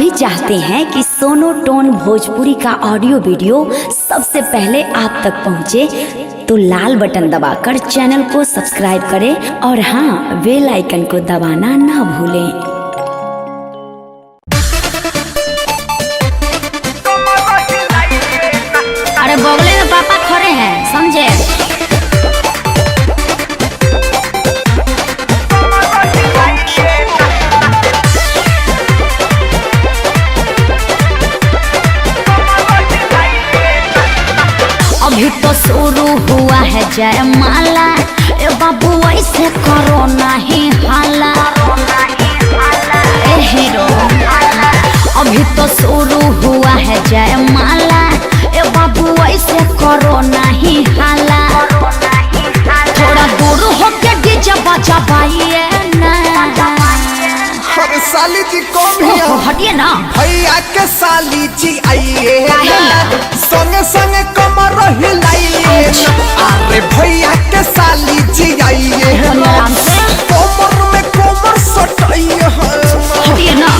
भी चाहते हैं कि सोनो टोन भोजपुरी का ऑडियो वीडियो सबसे पहले आप तक पहुंचे, तो लाल बटन दबाकर चैनल को सब्सक्राइब करें और हाँ, बेल आइकन को दबाना ना भूलें। अरे बगले में पापा खड़े हैं, समझे? अभी तो शुरू हुआ है जयमाला, ए बाबू ऐसे करो नहीं हाला। ए हीरो, अभी तो शुरू हुआ है जयमाला, ए बाबू ऐसे करो नहीं हाला। थोड़ा दूर होके डीजे बजाइए ना। अरे साली जी कौन है? हटिए ना। भैया के साली जी आइए ना, संगे संगे कमर हिलाइए ना। अरे भैया के साली जी आइए ना, कमर में कमर सटाइए। हटिए ना।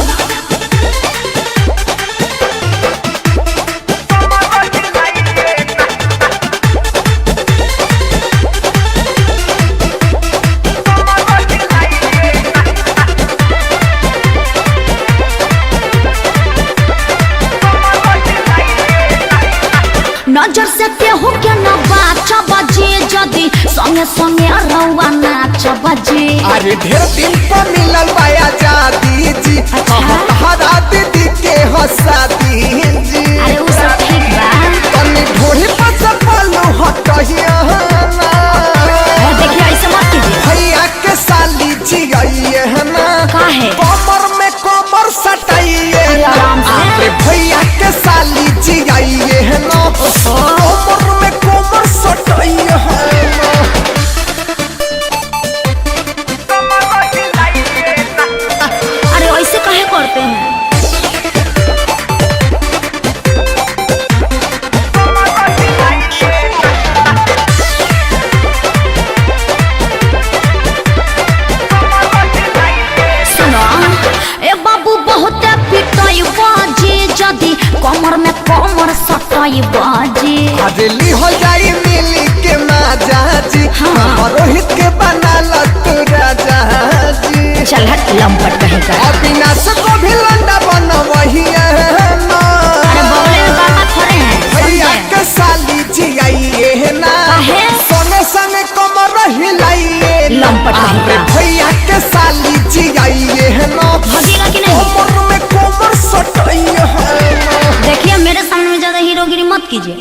नजर से केहू के न बाचा बजे, जदी संगे संगे रउआ नाच बजे। अरे ढेर दिन पर मिलल बाया जादी जी, हरा दीदी के हंसा दी जी। अरे वो सब ठीक बा, तनी ढोरी पर से पल्लू हटहिया ना। देखिए ऐसे मत कीजिए। भैया के साली जी आइए ना, काहे? कमर में कमर सटाइए ना। अरे भैया के साली जी आइए ना, कमर में कमर सटाइए ना। अरे ऐसे काहे करते हैं? सुनो, ए बाबू बहुत पिटाई बाजी, जदी कमर में कमर सटाई बाजी। अरे ली हो जाई मिली के माजा जी, रोहित के बना तू राजा जी। चल हट लंपट कहेगा। अविनाश को भी लंडा बना वही ना। अरे बगले में पापा खड़े हैं, भैया समझे? के साली जी आइए ना, काहे? संगे संगे कमर हिलाइए ना। लंपट अरे कहेगा। भैया के साली जी आइए ना, भगेगा कि नहीं? कमर में कमर सटाइए ना। देखिए मेरे सामने में ज्यादा हीरोगिरी मत कीजिए।